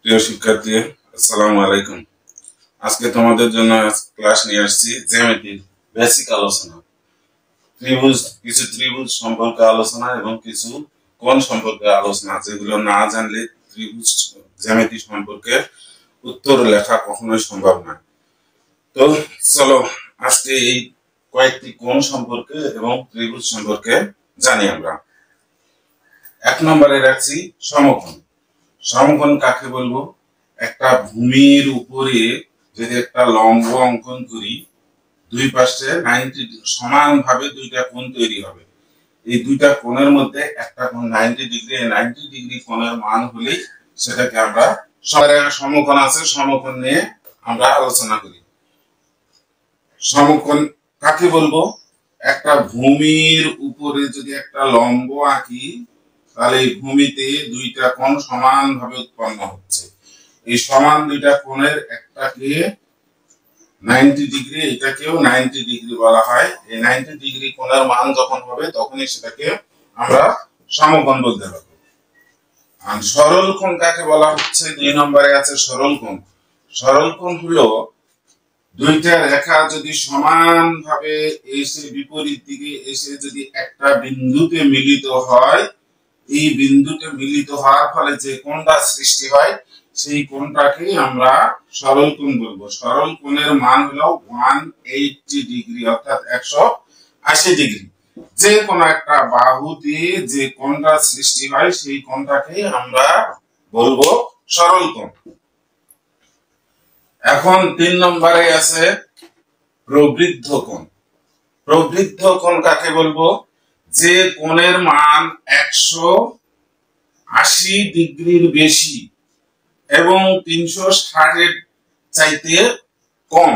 প্রিয় শিক্ষার্থী, আসসালামু আলাইকুম। আজকে তোমাদের জন্য ক্লাস নিয়ে আসছি জ্যামিতির বেসিক আলোচনা। কিছু ত্রিভুজ সম্পর্কে আলোচনা এবং কিছু কোণ সম্পর্কে আলোচনা, যেগুলো না জানলে ত্রিভুজ জ্যামিতি সম্পর্কে উত্তর লেখা কখনোই সম্ভব নয়। তো চলো আজকে এই কয়েকটি কোণ সম্পর্কে এবং ত্রিভুজ সম্পর্কে জানি আমরা। 1 নম্বরে রাখছি সমকোণ। সমকোণ কাকে বলবো? একটা ভূমির উপরে যদি একটা লম্ব অঙ্কন করি, দুই পাশে 90 সমানভাবে দুইটা কোণ তৈরি হবে। এই দুইটা কোণের মধ্যে একটা কোণ 90 ডিগ্রি, 90 ডিগ্রি কোণের মান হলেই সেটাকে আমরা সমকোণ আছে। সমকোণ নিয়ে আমরা আলোচনা করি। সমকোণ কাকে বলবো? একটা ভূমির উপরে যদি একটা লম্ব আঁকি, তাহলে এই ভূমিতে দুইটা কোণ সমানভাবে উৎপন্ন হচ্ছে। এই সমান দুইটা কোণের একটাকে 90 ডিগ্রি, এটাকেও 90 ডিগ্রি বলা হয়। এই 90 ডিগ্রি কোণের মান যখন হবে তখনই সেটাকে আমরা সমকোণ বলতে পারবো। আর সরল কোণ কাকে বলা হচ্ছে? 2 নম্বরে আছে সরল কোণ। সরল কোণ হলো দুইটা রেখা যদি সমানভাবে এসে বিপরীত দিকে এসে যদি একটা বিন্দুতে মিলিত হয়, এই বিন্দুতে মিলিত হওয়ার ফলে যে কোণটা সৃষ্টি হয় সেই কোণটাকে আমরা সরল কোণ বলবো। সরল কোণের মান হলো 180 ডিগ্রি, অর্থাৎ 180 ডিগ্রি। যে কোনো একটা বাহুতে যে কোণটা সৃষ্টি হয় সেই কোণটাকে আমরা বলবো সরল কোণ। এখন 3 নম্বরে আছে প্রবৃদ্ধ কোণ। প্রবৃদ্ধ কোণ কাকে বলবো? যে কোণের মান 180 ডিগ্রির বেশি এবং 360 এর চাইতে কম।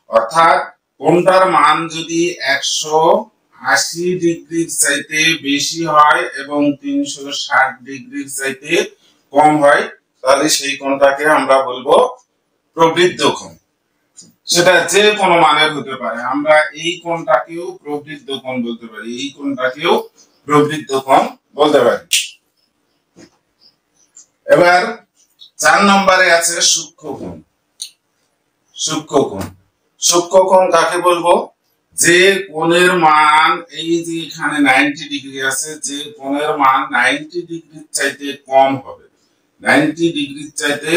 অর্থাৎ কোণটার মান যদি 180 ডিগ্রির চাইতে বেশি হয় এবং 360 ডিগ্রির চাইতে কম হয়, তাহলে সেই কোণটাকে আমরা বলবো প্রবৃদ্ধ কোণ। সেটা যে কোনো মানের হতে পারে। আমরা এই কোণটাকেও প্রবৃদ্ধ কোণ বলতে পারি, এই কোণটাকেও প্রবৃদ্ধ কোণ বলতে পারি। এবার 4 নম্বরে আছে সূক্ষ্ম কোণ। সূক্ষ্ম কোণ। সূক্ষ্ম কোণ কাকে বলবো? যে কোণের মান, এই যে এখানে 90 ডিগ্রি আছে, যে কোণের মান 90 ডিগ্রির চাইতে কম হবে, 90 ডিগ্রির চাইতে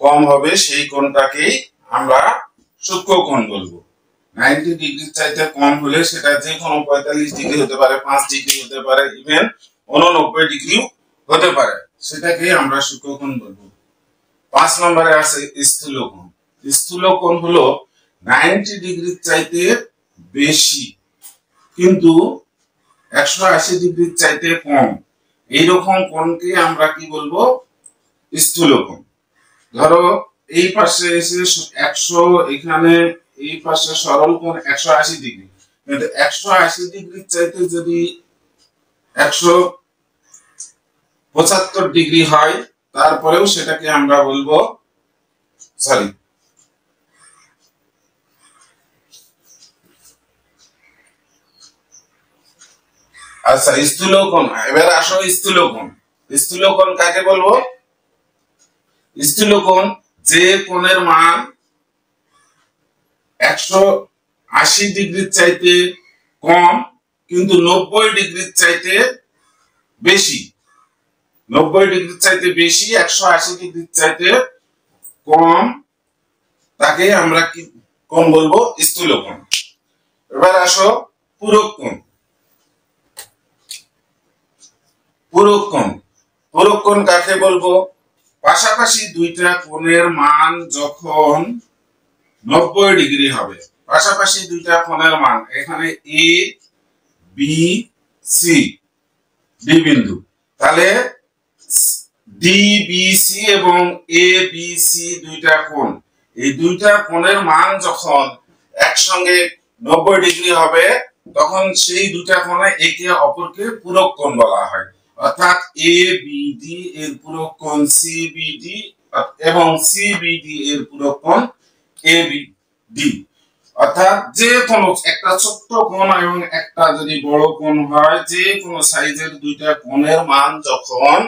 কম হবে, সেই কোণটাকেই আমরা সূক্ষ্ম কোণ বলবো। 90 ডিগ্রির চাইতে কম হলে সেটা যে কোনো 45 ডিগ্রি হতে পারে, 5 ডিগ্রি হতে পারে, ইভেন 89 ডিগ্রিও হতে পারে, সেটাকে আমরা সূক্ষ্ম কোণ বলবো। 5 নম্বরে আছে স্থূল কোণ। স্থূল কোণ হলো 90 ডিগ্রির চাইতে বেশি কিন্তু 180 ডিগ্রির চাইতে কম। এইরকম কোণকে আমরা কি বলবো? স্থূল কোণ। ধরো এই পাশে এসে 100, এখানে এই পাশে সরল কোণ 180 ডিগ্রি, কিন্তু 180 ডিগ্রির চাইতে যদি 175 ডিগ্রি হয়, তারপরেও সেটাকে আমরা বলবো আচ্ছা, স্থূল কোণ। এবার আসো স্থূল কোণ। স্থূল কোণ কাকে বলবো? স্থূল কোণ যে কোণের মান 180 ডিগ্রির চাইতে কম কিন্তু 90 ডিগ্রির চাইতে বেশি। 90 ডিগ্রির চাইতে বেশি, 180 ডিগ্রির চাইতে কম, তাকে আমরা কি কোণ বলবো? স্থূল কোণ। এবার আসো পূরক কোণ। পূরক কোণ। পূরক কোণ কাকে বলবো? পাশাপাশি দুইটা কোণের মান যখন 90 ডিগ্রি হবে, পাশাপাশি দুইটা কোণের মান, এখানে এ বি সি ডি বিন্দু, তাহলে ডি বি সি এবং এ বি সি দুইটা কোণ, এই দুইটা কোণের মান যখন একসঙ্গে 90 ডিগ্রি হবে, তখন সেই দুইটা কোণে একে অপরকে পূরক কোণ বলা হয়। অর্থাৎ এ বি ডি এর পূরক কোণ সি বি ডি এবং সি বি ডি এর পূরক কোণ এ বি ডি। অর্থাৎ যে কোনো একটা ছোট্ট কোণ এবং একটা যদি বড় কোণ হয়, যে কোনো সাইজের দুইটা কোণের মান যখন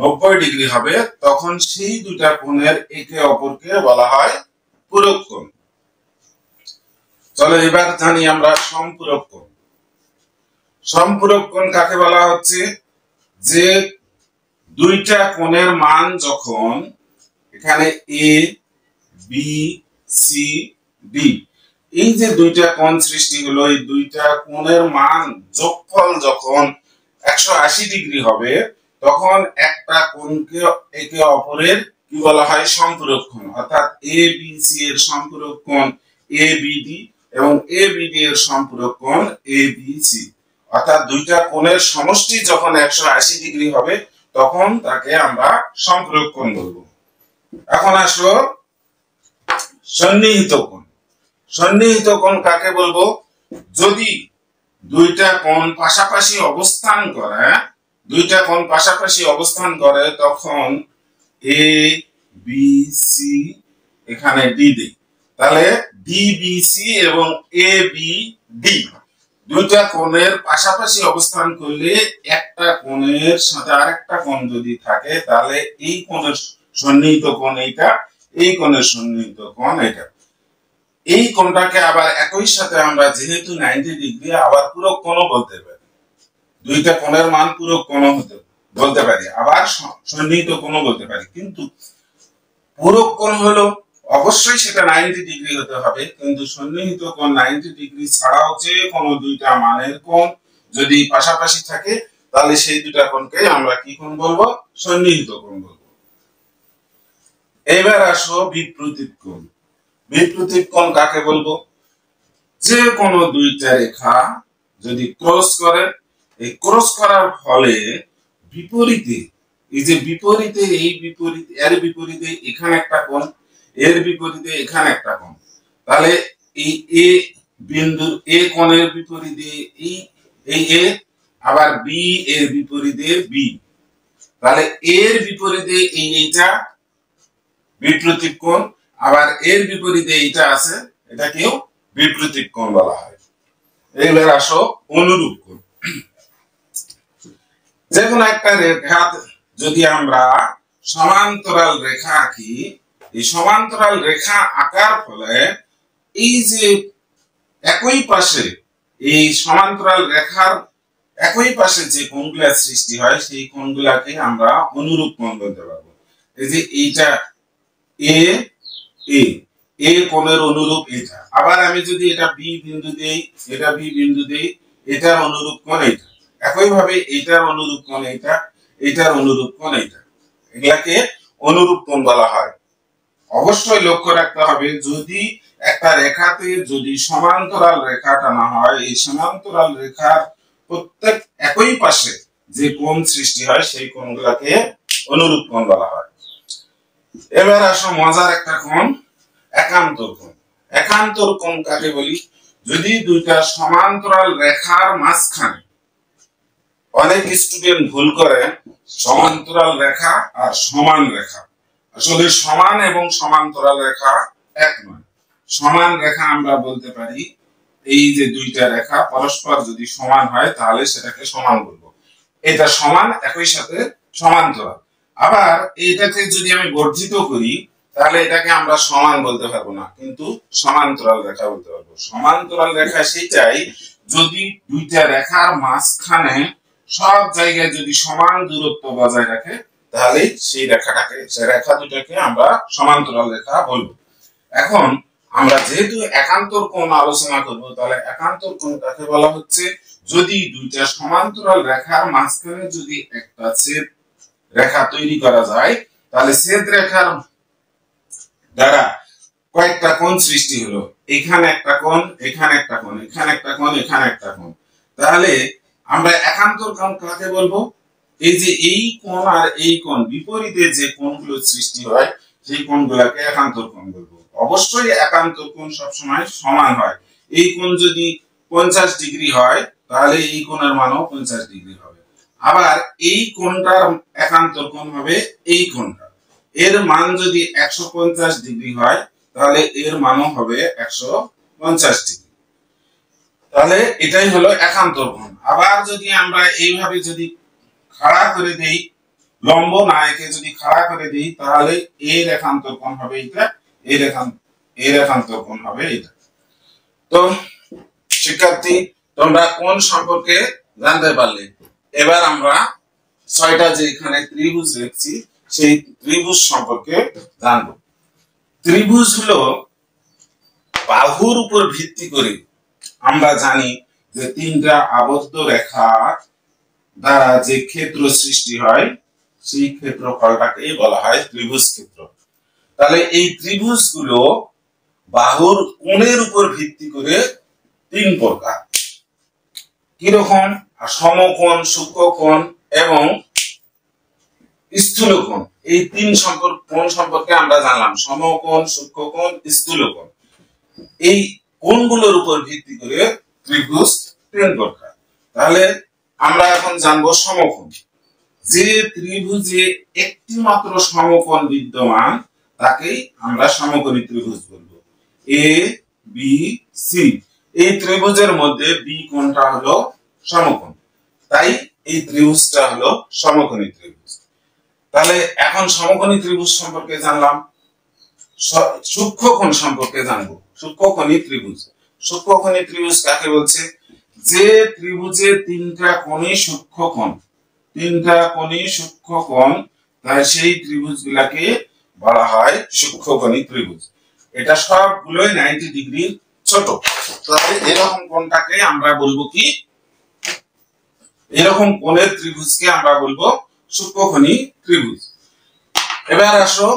90 ডিগ্রি হবে তখন সেই দুইটা কোণের একে অপরকে বলা হয় পূরক কোণ। চলো এবার জানি আমরা সম্পূরক কোণ। সম্পূরক কোণ কাকে বলা হচ্ছে? যে দুইটা কোণের মান যখন এখানে এ বি সি ডি, এই যে দুইটা কোণ সৃষ্টি হলো, এই দুইটা কোণের মান যোগফল যখন 180 ডিগ্রি হবে তখন একটা কোণকে একে অপরের কি বলা হয়? সম্পূরক কোণ। অর্থাৎ এ বি সি এর সম্পূরক কোণ এ বি ডি এবং এ বি ডি এর সম্পূরক কোণ এ বি সি। অর্থাৎ দুইটা কোণের সমষ্টি যখন 180 ডিগ্রি হবে তখন তাকে আমরা সম্পূরক কোণ বলবো। এখন আসো সন্নিহিত কোণ। সন্নিহিত কোণ কাকে বলবো? যদি দুইটা কোণ পাশাপাশি অবস্থান করে, দুইটা কোণ পাশাপাশি অবস্থান করে তখন এ বি সি এখানে ডি দেই, তাহলে ডি বি সি এবং এ বি ডি দুইটা কোণের পাশাপাশি অবস্থান করলে একটা কোণের সাথে আরেকটা কোণ যদি থাকে তাহলে এই কোণের সন্নিহিত কোণ এইটা, এই কোণের সন্নিহিত কোণ এটা। এই কোণটাকে আবার একই সাথে আমরা যেহেতু 90 ডিগ্রি আবার পূরক কোণও বলতে পারি। দুইটা কোণের মান পূরক কোণ হতে বলতে পারি, আবার সন্নিহিত কোণও বলতে পারি। কিন্তু পূরক কোণ হলো অবশ্যই সেটা 90 ডিগ্রি হতে হবে, কিন্তু সন্নিহিত কোণ 90 ডিগ্রি ছাড়াও যে কোনো দুইটা মানের কোণ যদি পাশাপাশি থাকে তাহলে সেই দুইটা কোণকে আমরা কি কোণ বলবো? সন্নিহিত কোণ বলবো। এবার আসো বিপরীত কোণ। বিপরীত কোণ কাকে বলবো? যে কোনো দুইটা রেখা যদি ক্রস করে, এই ক্রস করার ফলে বিপরীতে, এই যে বিপরীতে, এই বিপরীতে এর বিপরীতে এখানে একটা কোণ, এর বিপরীতে এখানে একটা কোণ, তাহলে এই এ বিন্দু এ কোণের বিপরীতে এই এ, আবার বি এর বিপরীতে বি, তাহলে এর বিপরীতে এইটা বিপরীত কোণ, আবার এর বিপরীতে এইটা আছে, এটাকেও বিপরীত কোণ বলা হয়। এবার আসো অনুরূপ কোণ। যে কোনো একটা রেখা যদি আমরা সমান্তরাল রেখা আঁকি, এই সমান্তরাল রেখা আঁকার ফলে এই যে একই পাশে, এই সমান্তরাল রেখার একই পাশে যে কোণগুলা সৃষ্টি হয় সেই কোণগুলাকে আমরা অনুরূপ কোণ বলতে পারবো। এই যে এইটা এ এ এ কোণের অনুরূপ এটা, আবার আমি যদি এটা বি বিন্দু দেই, এটা বি বিন্দু দেই, এটার অনুরূপ কোণ এটা, একই ভাবে এটার অনুরূপ কোণ এটা, এটার অনুরূপ কোণ এটা, এগুলাকে অনুরূপ কোণ বলা হয়। অবশ্যই লক্ষ্য রাখতে হবে যদি একটা রেখাতে যদি সমান্তরাল রেখা টানা হয়, এই সমান্তরাল রেখার প্রত্যেক একই পাশে যে কোণ সৃষ্টি হয় সেই কোণগুলোকে অনুরূপ কোণ বলা হয়। এবার আসো মজার একটা কোণ, একান্তর কোণ। একান্তর কোণ কাকে বলি? যদি দুইটা সমান্তরাল রেখার মাঝখানে, অনেক স্টুডেন্ট ভুল করে সমান্তরাল রেখা আর সমান রেখা, আসলে সমান এবং সমান্তরাল রেখা এক নয়। সমান রেখা আমরা বলতে পারি এই যে দুইটা রেখা পরস্পর যদি সমান হয় তাহলে সেটাকে সমান বলবো, এটা সমান একই সাথে সমান্তরাল। আবার এটাকে যদি আমি বর্ধিত করি তাহলে এটাকে আমরা সমান বলতে পারবো না, কিন্তু সমান্তরাল রেখা বলতে পারবো। সমান্তরাল রেখা সেটাই যদি দুইটা রেখার মাঝখানে সব জায়গায় যদি সমান দূরত্ব বজায় রাখে তাহলে সেই রেখাটাকে, সেই রেখা দুটাকে আমরা সমান্তরাল রেখা বলবো। এখন আমরা যেহেতু একান্তর কোণ আলোচনা করব, তাহলে একান্তর কোণ কাকে বলা হচ্ছে? যদি দুইটা সমান্তরাল রেখার মাঝখানে যদি একটা ছেদ রেখা তৈরি করা যায় তাহলে ছেদ রেখার দ্বারা কয়েকটা কোণ সৃষ্টি হলো, এখানে একটা কোণ, এখানে একটা কোণ, এখানে একটা কোণ, এখানে একটা কোণ, তাহলে আমরা একান্তর কোণ কাকে বলবো? এই যে এই কোণ আর এই কোণ বিপরীতে যে কোণগুলো সৃষ্টি হয় সেই কোণগুলোকে একান্তর কোণ বলবো। অবশ্যই একান্তর কোণ সবসময় সমান হয়। এই কোণ যদি 50 ডিগ্রি হয় তাহলে এই কোণের মানও 50 ডিগ্রি হবে। আবার এই কোণটার একান্তর কোণ হবে এই কোণটা, এর মান যদি 150 ডিগ্রি হয় তাহলে এর মানও হবে 150 ডিগ্রি। তাহলে এটাই হলো একান্তর কোণ। আবার যদি আমরা এইভাবে যদি খাড়া করে দেই লম্ব না একে যদি খাড়া করে দিই তাহলে এর রেখান্তর কোণ হবে এটা, এর রেখান্তর কোণ হবে এটা। তো শিক্ষার্থী তোমরা কোণ সম্পর্কে জানতে পারলে। এবার আমরা 6টা যে এখানে ত্রিভুজ লিখছি সেই ত্রিভুজ সম্পর্কে জানবো। ত্রিভুজ হলো বাহুর উপর ভিত্তি করে আমরা জানি যে 3টা আবদ্ধ রেখা দ্বারা যে ক্ষেত্র সৃষ্টি হয় সেই ক্ষেত্রফলটাকে বলা হয় ত্রিভুজ ক্ষেত্র। তাহলে এই ত্রিভুজগুলো বাহুর কোণের উপর ভিত্তি করে 3 প্রকার। কিরকম? সমকোণ, সূক্ষ্মকোণ এবং স্থূলকোণ। এই 3 কোণ সম্পর্কে আমরা জানলাম, সমকোণ, সূক্ষ্মকোণ, স্থূলকোণ। এই কোণগুলোর উপর ভিত্তি করে ত্রিভুজ 3 প্রকার। তাহলে আমরা এখন জানবো সমকোণ। যে ত্রিভুজে একটি মাত্র সমকোণ বিদ্যমান তাকেই আমরা সমকোণী ত্রিভুজ বলবো। এ বি সি, এই ত্রিভুজের মধ্যে বি কোণটা হলো সমকোণ, তাই এই ত্রিভুজটা হলো সমকোণী ত্রিভুজ। তাহলে এখন সমকোণী ত্রিভুজ সম্পর্কে জানলাম, সূক্ষ্মকোণ সম্পর্কে জানবো। সূক্ষ্মকোণী ত্রিভুজ, সূক্ষ্মকোণী ত্রিভুজ কাকে বলছে? যে ত্রিভুজে 3টা কোণই সূক্ষ্মকোণ, 3টা কোণই সূক্ষ্মকোণ, তাই সেই ত্রিভুজগুলোকে বলা হয় সূক্ষ্মকোণী ত্রিভুজ। এটা সবগুলোই 90 ডিগ্রির ছোট। তাহলে এরকম কোণটাকে আমরা বলবো কি? এরকম কোণের ত্রিভুজকে আমরা বলবো সূক্ষ্মকোণী ত্রিভুজ। এবার আসো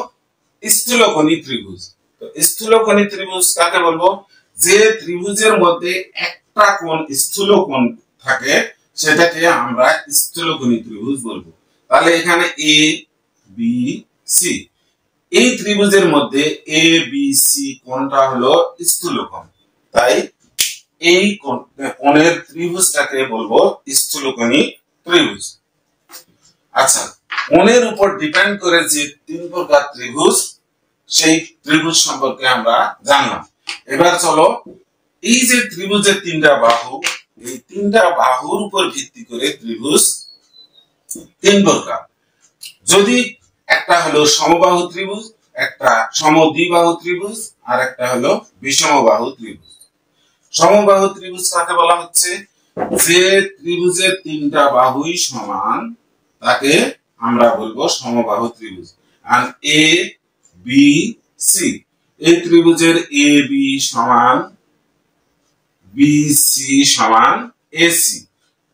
স্থূলকোণী ত্রিভুজ। তো স্থূলকোণী ত্রিভুজ কাকে বলবো? যে ত্রিভুজের মধ্যে একটা কোণ স্থূল কোণ থাকে সেটাকে আমরা স্থূলকোণী ত্রিভুজ বলবো। তাহলে এখানে এ বি সি, এই ত্রিভুজের মধ্যে এ বি সি কোণটা হলো স্থূলকোণ, তাই এই কোণের ত্রিভুজটাকে বলবো স্থূলকোণী ত্রিভুজ। আচ্ছা, কোণের উপর ডিপেন্ড করে যে 3 প্রকার ত্রিভুজ সেই ত্রিভুজ সম্পর্কে আমরা জানলাম। এবার চলো, এই যে ত্রিভুজের 3টা বাহু, এই 3টা বাহুর উপর ভিত্তি করে ত্রিভুজ 3 প্রকার। যদি একটা হলো সমবাহু ত্রিভুজ, একটা সমদ্বিবাহু ত্রিভুজ, আর একটা হলো বিষমবাহু ত্রিভুজ। সমবাহু ত্রিভুজ কাকে বলা হচ্ছে? যে ত্রিভুজের 3টা বাহুই সমান তাকে আমরা বলবো সমবাহু ত্রিভুজ। আর এ বি সি, এই ত্রিভুজের এ বি সমান বি সি সমান এসি,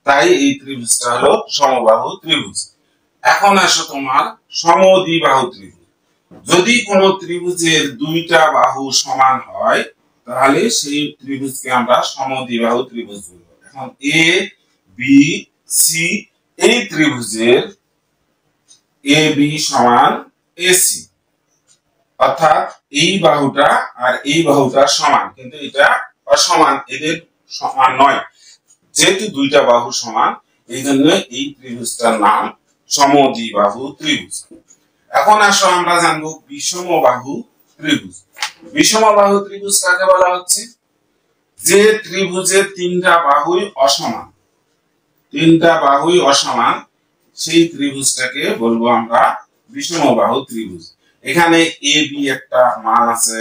তাই এই ত্রিভুজটা হলো সমবাহু ত্রিভুজ। এখন আসো তোমার সমদ্বিবাহু ত্রিভুজ। যদি কোনো ত্রিভুজের 2টা বাহু সমান হয় তাহলে সেই ত্রিভুজকে আমরা সমদ্বিবাহু ত্রিভুজ বলবো। এখন এ বি সি, এই ত্রিভুজের এ বি সমান এসি, অর্থাৎ এই বাহুটা আর এই বাহুটা সমান, কিন্তু এটা অসমান, এদের সমান নয়। যেহেতু 2টা বাহু সমান এই জন্য এই ত্রিভুজটার নাম সমদ্বিবাহু ত্রিভুজ। এখন আসো আমরা জানবো বিষমবাহু ত্রিভুজ। বিষমবাহু ত্রিভুজ কাকে বলা হচ্ছে? যে ত্রিভুজের 3টা বাহুই অসমান, 3টা বাহুই অসমান, সেই ত্রিভুজটাকে বলবো আমরা বিষমবাহু ত্রিভুজ। এখানে এ বি একটা মান আছে,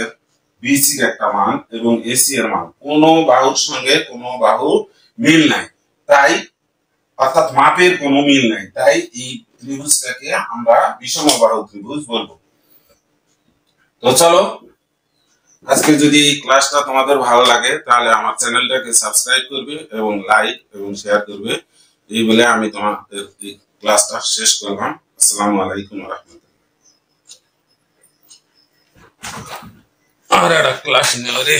বি সি এর একটা মান এবং এসি এর মান, কোন বাহুর সঙ্গে কোন বাহুর মিল নাই, তাই অর্থাৎ মাপের কোনো মিল নাই, তাই এই ত্রিভুজটাকে আমরা বিষমবাহু ত্রিভুজ বলবো। তো চলো, আজকে যদি ক্লাসটা তোমাদের ভালো লাগে তাহলে আমার চ্যানেলটাকে সাবস্ক্রাইব করবে এবং লাইক এবং শেয়ার করবে। এই বলে আমি তোমাদের এই ক্লাসটা শেষ করলাম। আসসালামু আলাইকুম ওয়া রাহমাতুল্লাহ। আর একটা ক্লাস নেও রে।